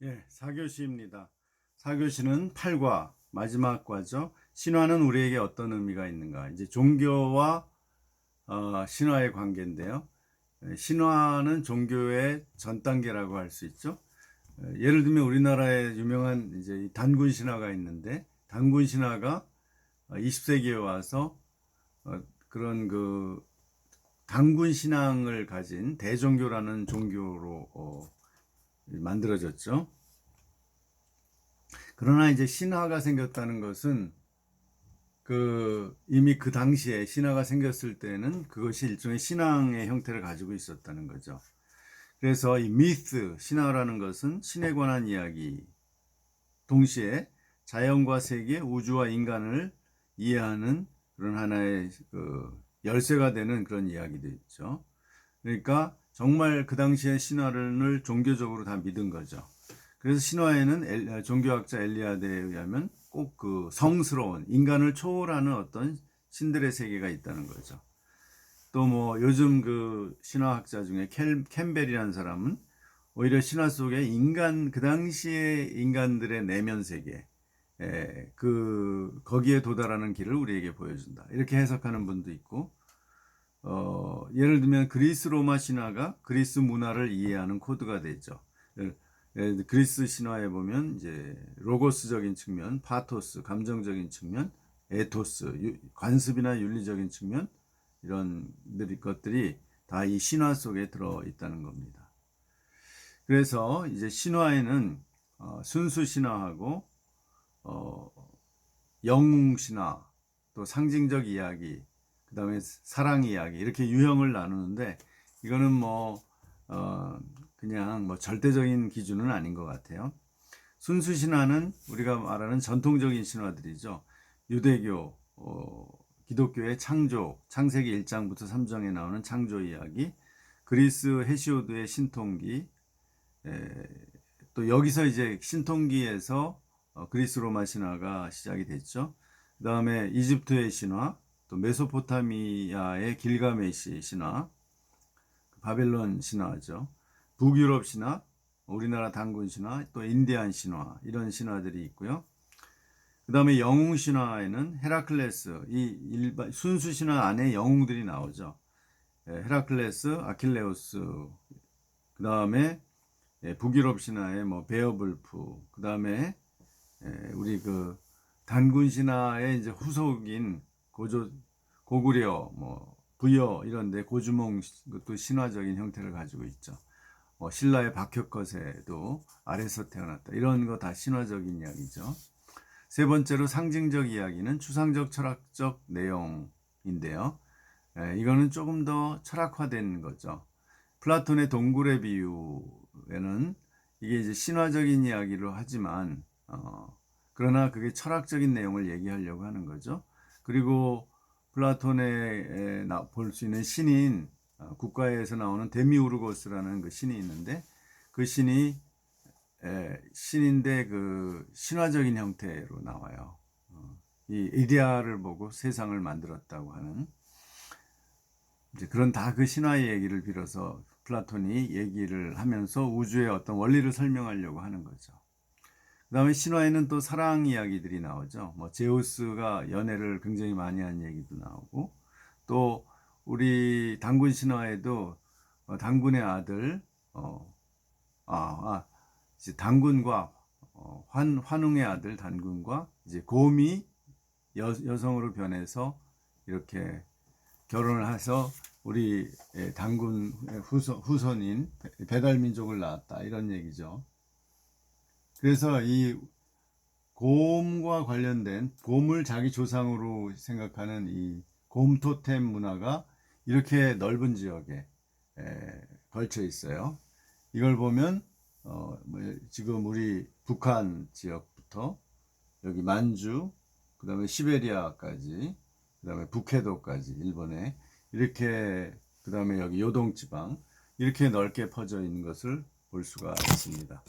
예, 4교시입니다. 4교시는 8과 마지막 과죠. 신화는 우리에게 어떤 의미가 있는가? 이제 종교와 신화의 관계인데요. 신화는 종교의 전 단계라고 할 수 있죠. 예를 들면 우리나라에 유명한 이제 이 단군 신화가 있는데, 단군 신화가 20세기에 와서 그런 그 단군 신앙을 가진 대종교라는 종교로 만들어졌죠. 그러나 이제 신화가 생겼다는 것은 이미 그 당시에 신화가 생겼을 때는 그것이 일종의 신앙의 형태를 가지고 있었다는 거죠. 그래서 이 미스, 신화라는 것은 신에 관한 이야기, 동시에 자연과 세계, 우주와 인간을 이해하는 그런 하나의 열쇠가 되는 그런 이야기도 있죠. 그러니까 정말 그 당시에 신화를 종교적으로 다 믿은 거죠. 그래서 신화에는 종교학자 엘리아드에 의하면 꼭 그 성스러운 인간을 초월하는 어떤 신들의 세계가 있다는 거죠. 또 뭐 요즘 그 신화학자 중에 캠벨이라는 사람은 오히려 신화 속에 그 당시의 인간들의 내면 세계, 거기에 도달하는 길을 우리에게 보여준다. 이렇게 해석하는 분도 있고, 예를 들면 그리스 로마 신화가 그리스 문화를 이해하는 코드가 되죠. 그리스 신화에 보면 이제 로고스적인 측면, 파토스, 감정적인 측면, 에토스, 관습이나 윤리적인 측면, 이런 것들이 다 이 신화 속에 들어 있다는 겁니다. 그래서 이제 신화에는 순수 신화하고 어, 영웅 신화, 또 상징적 이야기, 그 다음에 사랑 이야기 이렇게 유형을 나누는데 이거는 그냥 뭐 절대적인 기준은 아닌 것 같아요. 순수 신화는 우리가 말하는 전통적인 신화들이죠. 유대교, 기독교의 창세기 1장부터 3장에 나오는 창조 이야기, 그리스 헤시오드의 신통기, 또 여기서 이제 신통기에서 그리스 로마 신화가 시작이 됐죠. 그 다음에 이집트의 신화, 또 메소포타미아의 길가메시 신화, 바벨론 신화죠. 북유럽 신화, 우리나라 단군 신화, 또 인디안 신화 이런 신화들이 있고요. 그 다음에 영웅 신화에는 헤라클레스, 순수 신화 안에 영웅들이 나오죠. 헤라클레스, 아킬레우스, 그 다음에 북유럽 신화의 뭐 베어불프, 그 다음에 우리 그 단군 신화의 이제 후속인 고구려, 뭐 부여 이런데 고주몽 또 신화적인 형태를 가지고 있죠. 신라의 박혁거세도 아래서 태어났다. 이런 거 다 신화적인 이야기죠. 세 번째로 상징적 이야기는 추상적 철학적 내용인데요. 이거는 조금 더 철학화된 거죠. 플라톤의 동굴의 비유에는 이게 이제 신화적인 이야기로 하지만 그러나 그게 철학적인 내용을 얘기하려고 하는 거죠. 그리고 플라톤에 볼 수 있는 신인 국가에서 나오는 데미우르고스라는 그 신이 있는데 그 신이 신인데 그 신화적인 형태로 나와요. 이 이데아를 보고 세상을 만들었다고 하는 이제 그런 다 그 신화의 얘기를 빌어서 플라톤이 얘기를 하면서 우주의 어떤 원리를 설명하려고 하는 거죠. 그 다음에 신화에는 또 사랑 이야기들이 나오죠. 뭐 제우스가 연애를 굉장히 많이 한 얘기도 나오고 또 우리 단군 신화에도 단군의 아들 이제 단군과 환웅의 아들 단군과 이제 곰이 여성으로 변해서 이렇게 결혼을 해서 우리 단군 후손인 배달민족을 낳았다 이런 얘기죠. 그래서 이 곰과 관련된 곰을 자기 조상으로 생각하는 이 곰 토템 문화가 이렇게 넓은 지역에 걸쳐 있어요. 이걸 보면 지금 우리 북한 지역부터 여기 만주, 그 다음에 시베리아까지, 그 다음에 북해도까지 일본에 이렇게 그 다음에 여기 요동지방 이렇게 넓게 퍼져 있는 것을 볼 수가 있습니다.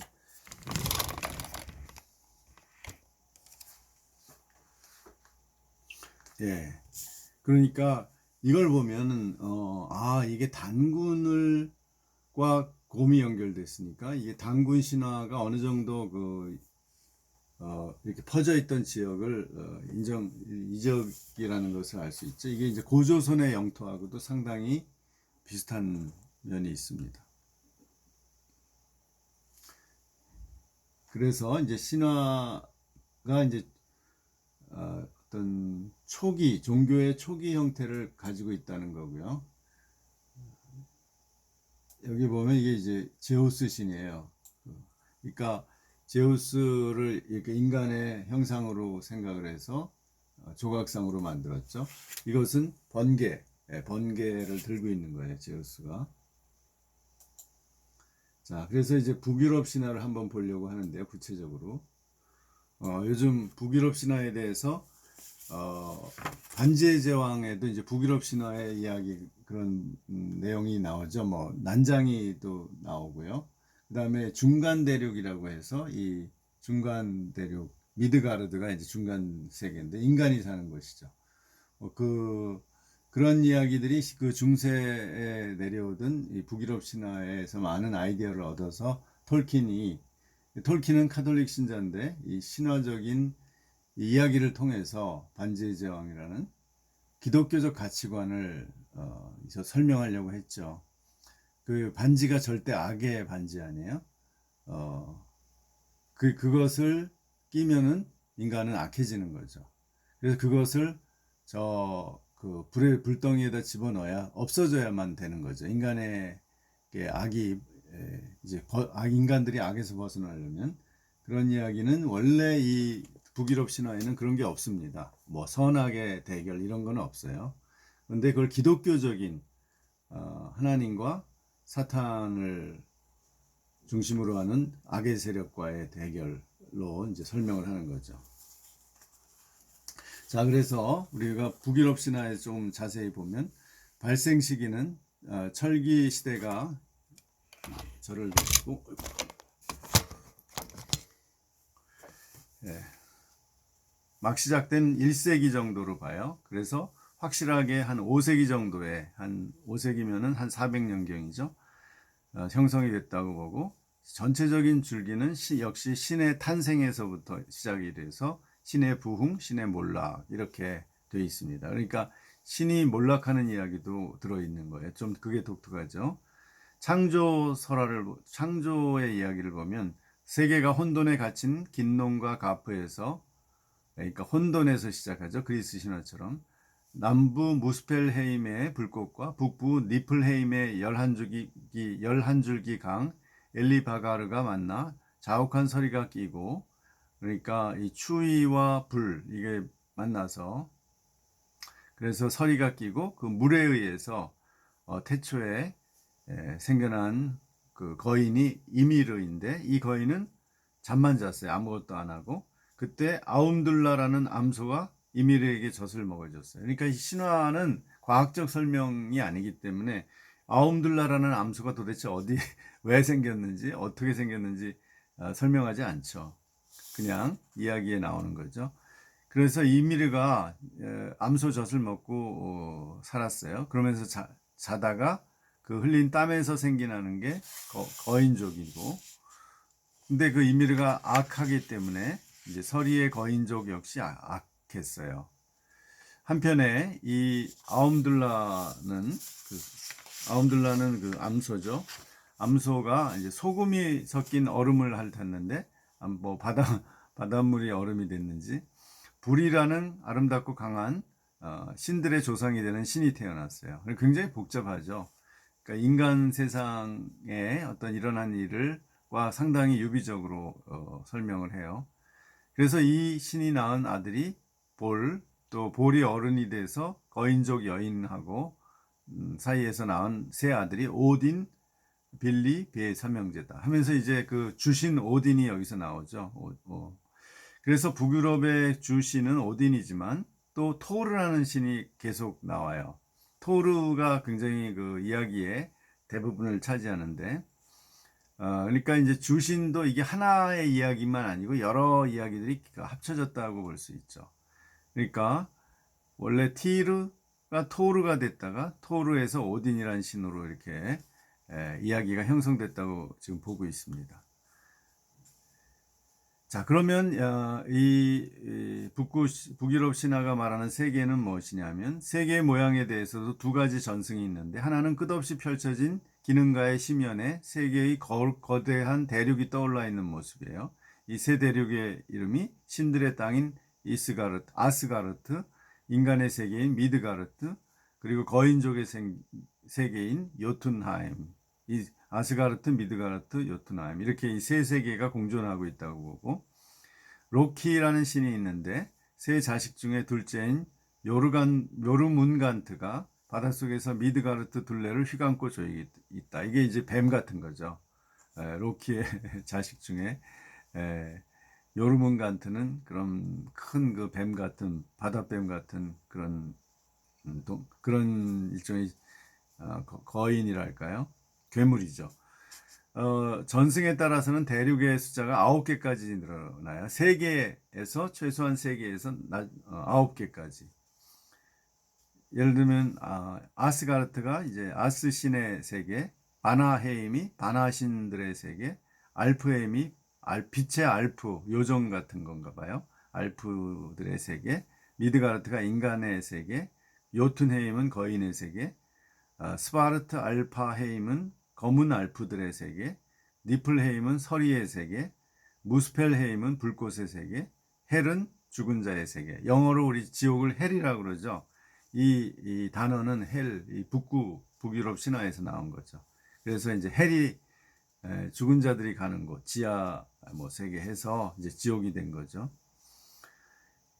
예. 그러니까 이걸 보면은 이게 단군을과 곰이 연결됐으니까 이게 단군 신화가 어느 정도 이렇게 퍼져 있던 지역을 이적이라는 것을 알 수 있죠. 이게 이제 고조선의 영토하고도 상당히 비슷한 면이 있습니다. 그래서 이제 신화가 이제 어떤 종교의 초기 형태를 가지고 있다는 거고요. 여기 보면 이게 이제 제우스 신이에요. 그러니까 제우스를 이렇게 인간의 형상으로 생각을 해서 조각상으로 만들었죠. 이것은 번개를 들고 있는 거예요, 제우스가. 자, 그래서 이제 북유럽 신화를 한번 보려고 하는데요, 구체적으로. 요즘 북유럽 신화에 대해서 반지의 제왕에도 이제 북유럽 신화의 이야기 그런 내용이 나오죠. 뭐 난장이도 나오고요. 그다음에 중간 대륙이라고 해서 이 중간 대륙 미드가르드가 이제 중간 세계인데 인간이 사는 곳이죠. 그런 이야기들이 그 중세에 내려오던 이 북유럽 신화에서 많은 아이디어를 얻어서 톨킨은 카톨릭 신자인데 이 신화적인 이야기를 통해서 반지의 제왕이라는 기독교적 가치관을 설명하려고 했죠. 그 반지가 절대 악의 반지 아니에요. 그것을 끼면은 인간은 악해지는 거죠. 그래서 그것을 불덩이에다 집어넣어야 없어져야만 되는 거죠. 인간의 악이 이제 인간들이 악에서 벗어나려면 그런 이야기는 원래 이 북유럽 신화에는 그런 게 없습니다. 뭐 선악의 대결 이런 건 없어요. 그런데 그걸 기독교적인 하나님과 사탄을 중심으로 하는 악의 세력과의 대결로 이제 설명을 하는 거죠. 자, 그래서 우리가 북유럽 신화에 좀 자세히 보면 발생 시기는 철기 시대가 절을 듣고 막 시작된 1세기 정도로 봐요. 그래서 확실하게 한 5세기 정도에 한 5세기면은 한 400년경이죠. 형성이 됐다고 보고 전체적인 줄기는 역시 신의 탄생에서부터 시작이 돼서 신의 부흥, 신의 몰락 이렇게 되어 있습니다. 그러니까 신이 몰락하는 이야기도 들어있는 거예요. 좀 그게 독특하죠. 창조의 이야기를 보면 세계가 혼돈에 갇힌 긴놈과 가프에서 그러니까 혼돈에서 시작하죠. 그리스 신화처럼 남부 무스펠헤임의 불꽃과 북부 니플헤임의 11줄기 강 엘리바가르가 만나 자욱한 서리가 끼고 그러니까 이 추위와 불 이게 만나서 그래서 서리가 끼고 그 물에 의해서 태초에 생겨난 그 거인이 이미르인데 이 거인은 잠만 잤어요. 아무것도 안 하고 그때 아움둘라라는 암소가 이미르에게 젖을 먹어줬어요. 그러니까 이 신화는 과학적 설명이 아니기 때문에 아움둘라라는 암소가 도대체 왜 생겼는지 어떻게 생겼는지 설명하지 않죠. 그냥 이야기에 나오는 거죠. 그래서 이미르가 암소 젖을 먹고 살았어요. 그러면서 자다가 그 흘린 땀에서 생겨나는 게 거인족이고 근데 그 이미르가 악하기 때문에 이제 서리의 거인족 역시 악했어요. 한편에 이 아움둘라는 그 암소죠. 암소가 이제 소금이 섞인 얼음을 핥았는데 뭐 바닷물이 얼음이 됐는지 불이라는 아름답고 강한 신들의 조상이 되는 신이 태어났어요. 굉장히 복잡하죠. 그러니까 인간 세상에 어떤 일어난 일을과 상당히 유비적으로 설명을 해요. 그래서 이 신이 낳은 아들이 또 볼이 어른이 돼서 거인족 여인하고 사이에서 낳은 세 아들이 오딘, 빌리, 베 삼형제다 하면서 이제 그 주신 오딘이 여기서 나오죠. 그래서 북유럽의 주신은 오딘이지만 또 토르라는 신이 계속 나와요. 토르가 굉장히 그 이야기의 대부분을 차지하는데, 그러니까 이제 주신도 이게 하나의 이야기만 아니고 여러 이야기들이 합쳐졌다고 볼 수 있죠. 그러니까 원래 티르가 토르가 됐다가 토르에서 오딘이라는 신으로 이렇게 이야기가 형성됐다고 지금 보고 있습니다. 자, 그러면 북유럽 신화가 말하는 세계는 무엇이냐면, 세계의 모양에 대해서도 두 가지 전승이 있는데, 하나는 끝없이 펼쳐진 기능가의 심연에 세계의 거대한 대륙이 떠올라 있는 모습이에요. 이 세 대륙의 이름이 신들의 땅인 아스가르트, 인간의 세계인 미드가르트, 그리고 거인족의 세계인 요툰하임. 이 아스가르트, 미드가르트, 요툰하임, 이렇게 이 세 세계가 공존하고 있다고 보고, 로키라는 신이 있는데 세 자식 중에 둘째인 요르문간트가 바닷속에서 미드가르트 둘레를 휘감고 조이고 있다. 이게 이제 뱀 같은 거죠. 로키의 자식 중에 요르문간트는 그런 큰 그 뱀 같은, 바다뱀 같은 그런 그런 일종의 거인이랄까요? 괴물이죠. 전승에 따라서는 대륙의 숫자가 9개까지 늘어나요. 3개에서 최소한 3개에서 9개까지. 예를 들면 아스가르트가 이제 아스 신의 세계, 바나헤임이 바나 신들의 세계, 알프헤임이 빛의 알프 요정 같은 건가 봐요. 알프들의 세계, 미드가르트가 인간의 세계, 요툰헤임은 거인의 세계, 스파르트 알파헤임은 검은 알프들의 세계, 니플헤임은 서리의 세계, 무스펠헤임은 불꽃의 세계, 헬은 죽은 자의 세계. 영어로 우리 지옥을 헬이라고 그러죠. 이 단어는 헬, 이 북유럽 신화에서 나온 거죠. 그래서 이제 헬이 죽은 자들이 가는 곳, 지하 세계 해서 이제 지옥이 된 거죠.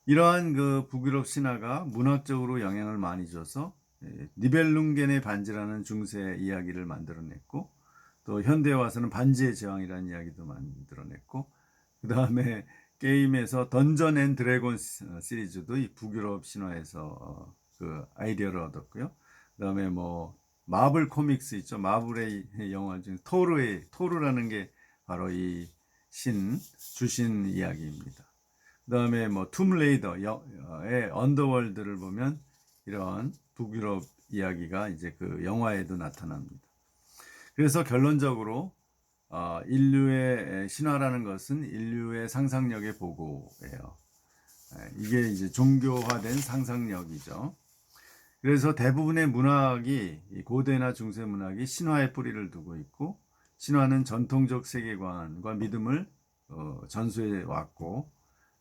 이러한 그 북유럽 신화가 문학적으로 영향을 많이 줘서 니벨룽겐의 반지라는 중세 이야기를 만들어냈고, 또 현대에 와서는 반지의 제왕이라는 이야기도 만들어냈고, 그 다음에 게임에서 던전 앤 드래곤 시리즈도 이 북유럽 신화에서 그 아이디어를 얻었고요. 그 다음에 마블 코믹스 있죠. 마블의 영화 중에 토르라는 게 바로 이 주신 이야기입니다. 그 다음에 툼레이더의 언더월드를 보면 이런 북유럽 이야기가 이제 그 영화에도 나타납니다. 그래서 결론적으로 인류의 신화라는 것은 인류의 상상력의 보고예요. 이게 이제 종교화된 상상력이죠. 그래서 대부분의 문학이, 고대나 중세 문학이 신화의 뿌리를 두고 있고, 신화는 전통적 세계관과 믿음을 전수해 왔고,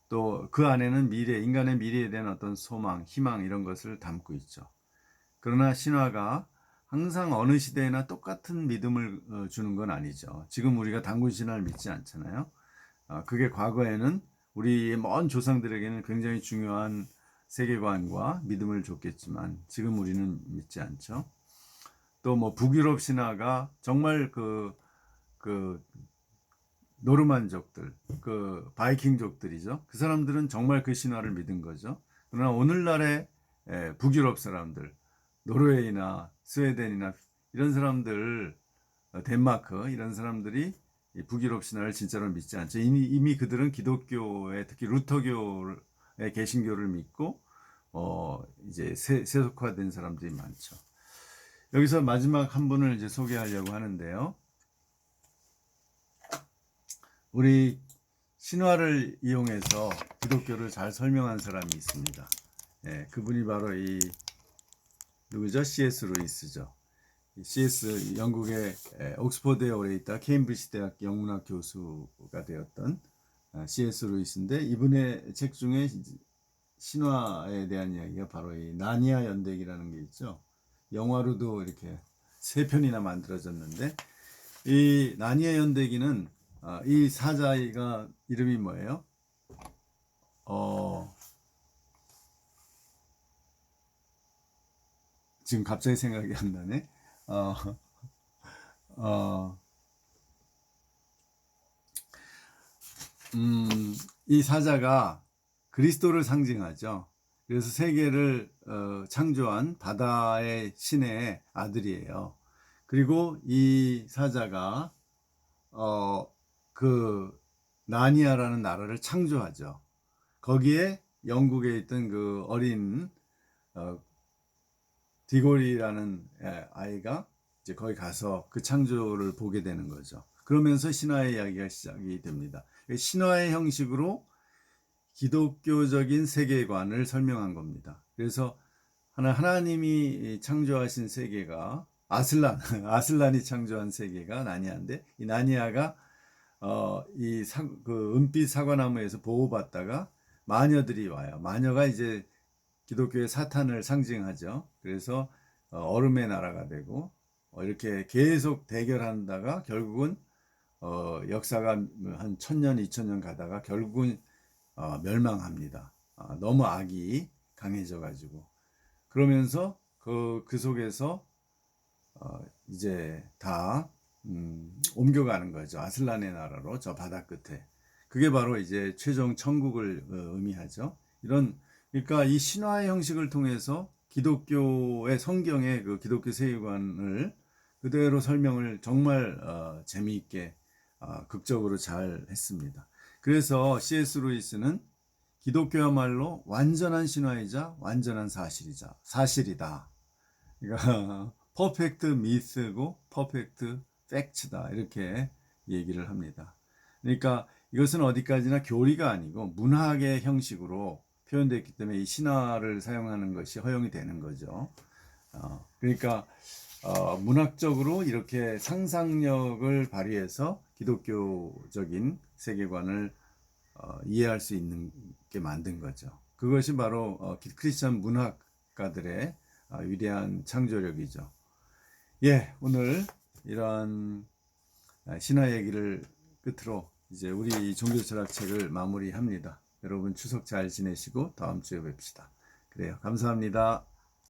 또 그 안에는 인간의 미래에 대한 어떤 소망, 희망 이런 것을 담고 있죠. 그러나 신화가 항상 어느 시대에나 똑같은 믿음을 주는 건 아니죠. 지금 우리가 단군 신화를 믿지 않잖아요. 그게 과거에는 우리 먼 조상들에게는 굉장히 중요한 세계관과 믿음을 줬겠지만 지금 우리는 믿지 않죠. 또 북유럽 신화가 정말 그 노르만족들, 그 바이킹족들이죠. 그 사람들은 정말 그 신화를 믿은 거죠. 그러나 오늘날의 북유럽 사람들, 노르웨이나 스웨덴이나 이런 사람들, 덴마크 이런 사람들이 북유럽 신화를 진짜로 믿지 않죠. 이미 그들은 기독교에, 특히 루터교의 개신교를 믿고 이제 세속화된 사람들이 많죠. 여기서 마지막 한 분을 이제 소개하려고 하는데요. 우리 신화를 이용해서 기독교를 잘 설명한 사람이 있습니다. 그분이 바로 누구죠? C.S. 루이스죠. C.S. 영국의 옥스퍼드에 오래 있다 케임브리지 대학 영문학 교수가 되었던 C.S. 루이스인데, 이분의 책 중에 신화에 대한 이야기가 바로 이 나니아 연대기라는 게 있죠. 영화로도 이렇게 3편이나 만들어졌는데, 이 나니아 연대기는 이 사자가 이름이 뭐예요? 지금 갑자기 생각이 안 나네. 이 사자가 그리스도를 상징하죠. 그래서 세계를 창조한 바다의 신의 아들이에요. 그리고 이 사자가 그 나니아라는 나라를 창조하죠. 거기에 영국에 있던 그 어린 디골이라는 아이가 이제 거기 가서 그 창조를 보게 되는 거죠. 그러면서 신화의 이야기가 시작이 됩니다. 신화의 형식으로 기독교적인 세계관을 설명한 겁니다. 그래서 하나님이 창조하신 세계가 아슬란이 창조한 세계가 나니아인데, 이 나니아가 그 은빛 사과나무에서 보호받다가 마녀들이 와요. 마녀가 이제 기독교의 사탄을 상징하죠. 그래서 얼음의 나라가 되고 이렇게 계속 대결한다가 결국은 역사가 한 1000년, 2000년 가다가 결국은 멸망합니다. 너무 악이 강해져 가지고. 그러면서 그 속에서 이제 다 옮겨가는 거죠. 아슬란의 나라로, 저 바다 끝에. 그게 바로 이제 최종 천국을 의미하죠. 그러니까 이 신화의 형식을 통해서 기독교의 성경의 그 기독교 세계관을 그대로 설명을 정말 재미있게 극적으로 잘 했습니다. 그래서 C.S. 루이스는 기독교야말로 완전한 신화이자 완전한 사실이다. 그러니까 퍼펙트 미스고 퍼펙트 팩트다, 이렇게 얘기를 합니다. 그러니까 이것은 어디까지나 교리가 아니고 문학의 형식으로 표현되어 있기 때문에 이 신화를 사용하는 것이 허용이 되는 거죠. 그러니까 문학적으로 이렇게 상상력을 발휘해서 기독교적인 세계관을 이해할 수 있게 만든 거죠. 그것이 바로 크리스천 문학가들의 위대한 창조력이죠. 예, 오늘 이런 신화 얘기를 끝으로 이제 우리 종교철학 책을 마무리합니다. 여러분 추석 잘 지내시고 다음 주에 뵙시다. 그래요. 감사합니다.